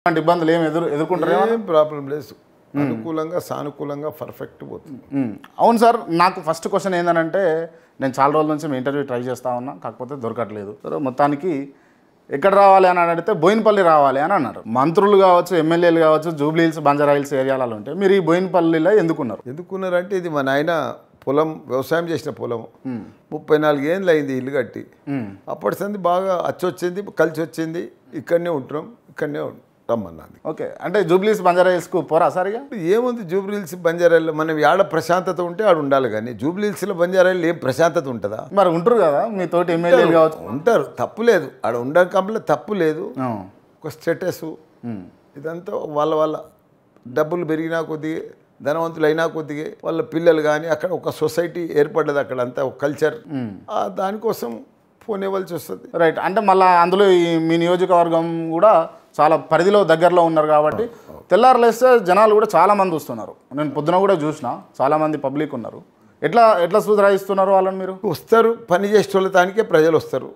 ఇబ్బందులు ఏం ఎదుర్కొంటారేమో? ఏం ప్రాబ్లం లేదు, అనుకూలంగా సానుకూలంగా పర్ఫెక్ట్ పోతుంది. అవును సార్, నాకు ఫస్ట్ క్వశ్చన్ ఏంటంటే నేను చాలా రోజుల నుంచి మీ ఇంటర్వ్యూ ట్రై చేస్తూ ఉన్నా, కాకపోతే దొరకట్లేదు. సో మొత్తానికి ఎక్కడ రావాలి అని అడిగితే బోయినపల్లి రావాలి అని అన్నారు. మంత్రులు కావచ్చు, ఎమ్మెల్యేలు కావచ్చు, జూబ్లీ హిల్స్, బంజారా హిల్స్ ఏరియాలలో ఉంటే మీరు ఈ బోయినపల్లిలో ఎందుకున్నారంటే ఇది మా నాయన పొలం, వ్యవసాయం చేసిన పొలం. 34 ఏళ్ళు అయింది ఇల్లు కట్టి. అప్పటి సంది బాగా వచ్చింది, కలిసి వచ్చింది. ఇక్కడనే ఉంటున్నాం, ఇక్కడనే రమ్మన్నది. ఓకే, అంటే జూబ్లీ హిల్స్, బంజారా హిల్స్కు పోరా సార్? ఇక ఏముంది జూబ్లీ హిల్స్, బంజారాల్లో మనం ఏడ ప్రశాంతత ఉంటే ఆడ ఉండాలి, కానీ జూబ్లీ హిల్స్లో, బంజారాల్లో ఏం ప్రశాంతత ఉంటుందా? మరి ఉంటారు కదా మీ తోటి ఎమ్మెల్యేలు కావచ్చు. ఉంటారు, తప్పు లేదు, ఆడ ఉండకంలో తప్పు లేదు. ఒక స్టేటస్ ఇదంతా వాళ్ళ డబ్బులు పెరిగినా కొద్దిగా, ధనవంతులు అయినా కొద్దిగా, వాళ్ళ పిల్లలు కానీ అక్కడ ఒక సొసైటీ ఏర్పడ్డది, అక్కడ అంతా ఒక కల్చర్. దానికోసం ఫోన్ ఇవ్వాల్సి వస్తుంది. రైట్, అంటే మళ్ళీ అందులో మీ నియోజకవర్గం కూడా చాలా పరిధిలో దగ్గరలో ఉన్నారు కాబట్టి తెల్లారులేస్తే జనాలు కూడా చాలామంది వస్తున్నారు. నేను పొద్దున కూడా చూసిన చాలామంది పబ్లిక్ ఉన్నారు. ఎట్లా సూచరాయిస్తున్నారు వాళ్ళని? మీరు వస్తారు, పని చేసేటానికే ప్రజలు వస్తారు.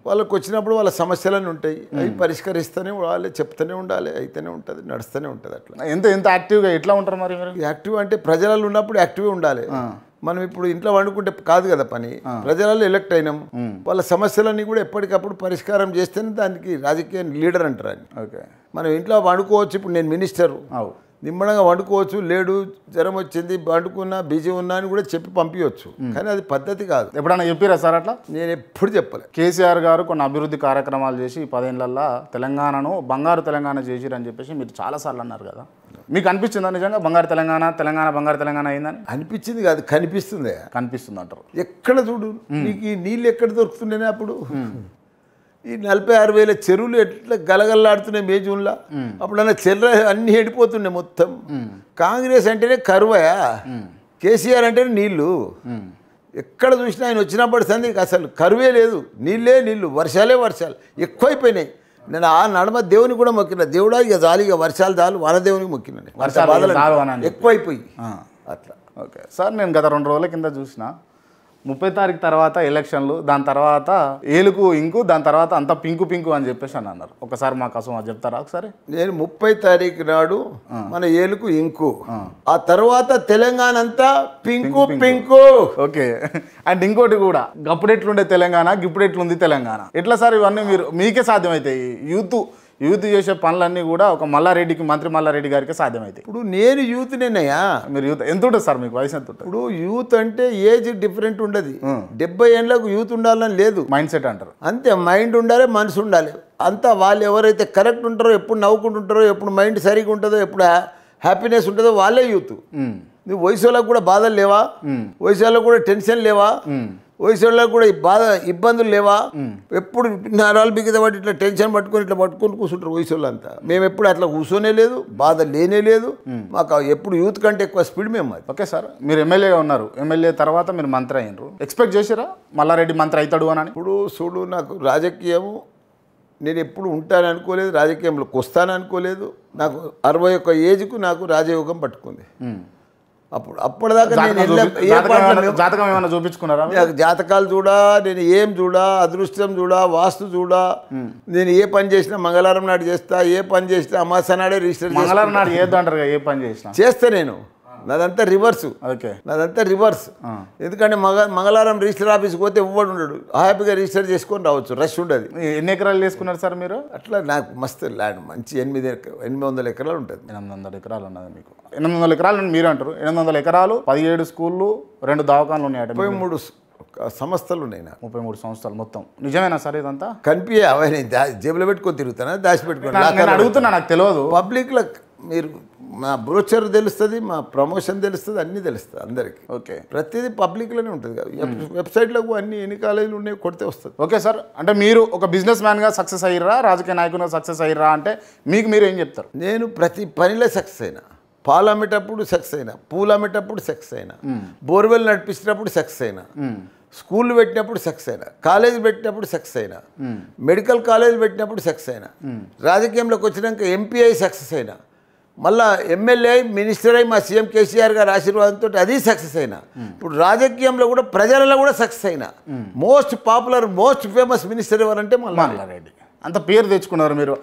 వాళ్ళకి వచ్చినప్పుడు వాళ్ళ సమస్యలన్నీ ఉంటాయి, అవి పరిష్కరిస్తూనే వాళ్ళే చెప్తూనే ఉండాలి, అయితేనే ఉంటుంది, నడుస్తూనే ఉంటుంది. అట్లా ఎంత యాక్టివ్గా ఎట్లా ఉంటారు మరి మీరు? యాక్టివ్ అంటే ప్రజలలో ఉన్నప్పుడు యాక్టివ్గా ఉండాలి. మనం ఇప్పుడు ఇంట్లో వండుకుంటే కాదు కదా పని, ప్రజలలో ఎలక్ట్ అయినాం, వాళ్ళ సమస్యలన్నీ కూడా ఎప్పటికప్పుడు పరిష్కారం చేస్తేనే దానికి రాజకీయ లీడర్ అంటారు అని. ఓకే, మనం ఇంట్లో వండుకోవచ్చు, ఇప్పుడు నేను మినిస్టరు, నిమ్మడంగా వండుకోవచ్చు, లేడు జ్వరం వచ్చింది, వండుకున్నా, బిజీ ఉన్నా అని కూడా చెప్పి పంపించవచ్చు, కానీ అది పద్ధతి కాదు. ఎప్పుడైనా చెప్పారా సార్ అట్లా? నేను ఎప్పుడు చెప్పలే. కేసీఆర్ గారు కొన్ని అభివృద్ధి కార్యక్రమాలు చేసి 10 ఏళ్లలో తెలంగాణను బంగారు తెలంగాణ చేసిరని చెప్పేసి మీరు చాలాసార్లు అన్నారు కదా. మీకు అనిపించిందా నిజంగా బంగారు తెలంగాణ బంగారు తెలంగాణ అయిందని? అనిపించింది కాదు, కనిపిస్తుంది. కనిపిస్తుంది అంటారు. ఎక్కడ చూడు నీకు ఈ నీళ్ళు ఎక్కడ దొరుకుతుండేనే అప్పుడు? ఈ 46,000 చెరువులు ఎట్లా గలగల్లాడుతున్నాయి మే జూన్లో. అప్పుడన్నా చెర్ర అన్నీ ఎండిపోతుండే మొత్తం. కాంగ్రెస్ అంటేనే కరువయా, కేసీఆర్ అంటేనే నీళ్ళు. ఎక్కడ చూసినా ఆయన వచ్చినప్పటి సంది అసలు కరువే లేదు, నీళ్ళు, వర్షాలే వర్షాలు ఎక్కువైపోయినాయి. నేను ఆ నడమ దేవుని కూడా మొక్కిన, దేవుడా ఇక చాలు, ఇక వర్షాలు చాలు, వనదేవునికి మొక్కిన, ఎక్కువైపోయి అట్లా. ఓకే సార్, నేను గత 2 రోజుల కింద చూసిన 30 తారీఖు తర్వాత ఎలక్షన్లు, దాని తర్వాత ఏలుకు ఇంకు, దాని తర్వాత అంతా పింకు అని చెప్పేసి అని అన్నారు. ఒకసారి మా కోసం అది చెప్తారా ఒకసారి? నేను 30 తారీఖు నాడు మన ఏలుకు ఇంకు, ఆ తర్వాత తెలంగాణ అంతా పింకు. ఓకే, అండ్ ఇంకోటి కూడా, గప్పుడెట్లుండే తెలంగాణ, గిప్పుడెట్లుంది తెలంగాణ, ఎట్లా సార్ ఇవన్నీ మీకే సాధ్యమవుతాయి? యూత్ చేసే పనులన్నీ కూడా ఒక మల్లారెడ్డికి, మంత్రి మల్లారెడ్డి గారికి సాధ్యమవుతాయి. ఇప్పుడు నేను యూత్ నేనయ్యా. మీరు యూత్ ఎంత ఉంటుంది సార్? మీకు వయసు ఎంత ఉంటుంది? ఇప్పుడు యూత్ అంటే ఏజ్ డిఫరెంట్ ఉండదు. 70 ఏళ్ళకు యూత్ ఉండాలని లేదు, మైండ్ సెట్ అంటారు. అంతే, మైండ్ ఉండాలి, మనసు ఉండాలి. అంతా వాళ్ళు ఎవరైతే కరెక్ట్ ఉంటారో, ఎప్పుడు నవ్వుకుంటుంటారో, ఎప్పుడు మైండ్ సరిగా ఉంటుందో, ఎప్పుడు హ్యాపీనెస్ ఉంటుందో వాళ్ళే యూత్. నువ్వు వయసు వాళ్ళకు కూడా బాధలు లేవా? వయసు వాళ్ళకు కూడా టెన్షన్ లేవా? వయసు వాళ్ళకు కూడా ఇబ్బందులు లేవా? ఎప్పుడు నరాలు బిగిద పట్టి ఇట్లా టెన్షన్ పట్టుకొని కూర్చుంటారు వయసు వాళ్ళంతా. మేము ఎప్పుడు అట్లా కూర్చొనే లేదు, బాధ లేనే లేదు. మాకు ఎప్పుడు యూత్ కంటే ఎక్కువ స్పీడ్ మేము. అది ఓకే సార్, మీరు ఎమ్మెల్యేగా ఉన్నారు, ఎమ్మెల్యే తర్వాత మీరు మంత్రి అయినరు. ఎక్స్పెక్ట్ చేసిరా మల్లారెడ్డి మంత్రి అవుతాడు అని? ఇప్పుడు చూడు, నాకు రాజకీయము నేను ఎప్పుడు ఉంటాను అనుకోలేదు, రాజకీయంలోకి వస్తాను అనుకోలేదు. నాకు 61 ఏజ్కు నాకు రాజయోగం పట్టుకుంది. అప్పటిదాకా జాతకం ఏమైనా చూపించుకున్నారా? జాతకాలు చూడా, నేను ఏం చూడా, అదృష్టం చూడా, వాస్తు చూడా. నేను ఏ పని చేసినా మంగళవారం నాడు చేస్తా, ఏ పని చేసినా అమాస నాడే రిజిస్టర్. మంగళవారం నాడు చేద్దాంటారు, ఏ పని చేసినా చేస్తా నేను. నాదంతా రివర్స్. ఓకే, నాదంతా రివర్స్. ఎందుకంటే మంగళవారం రిజిస్టర్ ఆఫీస్కి పోతే ఎవ్వడు ఉండడు, హ్యాపీగా రిజిస్టర్ చేసుకొని రావచ్చు, రష్ ఉండదు. ఎన్ని ఎకరాలు చేసుకున్నారు సార్ మీరు? అట్లా నాకు మస్తు ల్యాండ్, మంచి 800 ఎకరాలు ఉంటుంది. 800 ఎకరాలు ఉన్నది మీకు? 800 ఎకరాలు మీరు అంటారు. 800 ఎకరాలు, 17 స్కూళ్ళు, 2 దవాఖాన్లు ఉన్నాయట, 33 సంస్థలు ఉన్నాయి. 33 సంస్థలు మొత్తం. నిజమేనా సార్ ఇదంతా? కనిపి అవన్నీ జేబులో పెట్టుకొని తిరుగుతానా, దాచిపెట్టుకొని అడుగుతున్నా, నాకు తెలియదు. పబ్లిక్లో మీరు మా బ్రోచర్ తెలుస్తుంది, మా ప్రమోషన్ తెలుస్తుంది, అన్నీ తెలుస్తుంది అందరికీ. ఓకే, ప్రతిదీ పబ్లిక్లోనే ఉంటుంది కదా. వెబ్సైట్లకు అన్ని ఎన్ని కాలేజీలు ఉన్నాయి కొడితే వస్తుంది. ఓకే సార్, అంటే మీరు ఒక బిజినెస్ మ్యాన్గా సక్సెస్ అయ్యారా, రాజకీయ నాయకునిగా సక్సెస్ అయ్యారా అంటే మీరు ఏం చెప్తారు? నేను ప్రతి పనిలో సక్సెస్ అయినా. పాలు అమ్మేటప్పుడు సక్సెస్ అయినా, పూలు అమ్మేటప్పుడు సక్సెస్ అయినా, బోర్వెల్ నడిపించేటప్పుడు సక్సెస్ అయినా, స్కూళ్ళు పెట్టినప్పుడు సక్సెస్ అయినా, కాలేజీ పెట్టినప్పుడు సక్సెస్ అయినా, మెడికల్ కాలేజీలు పెట్టినప్పుడు సక్సెస్ అయినా, రాజకీయంలోకి వచ్చినాక ఎంపీ అయి సక్సెస్ అయినా, మళ్ళా ఎమ్మెల్యే అయి మినిస్టర్ అయి మా సీఎం కేసీఆర్ గారి ఆశీర్వాదంతో అది సక్సెస్ అయినా. ఇప్పుడు రాజకీయంలో కూడా ప్రజలలో కూడా సక్సెస్ అయినా. Most popular, most famous minister ఎవరంటే మల్లారెడ్డి. అంత పేరు తెచ్చుకున్నారు మీరు.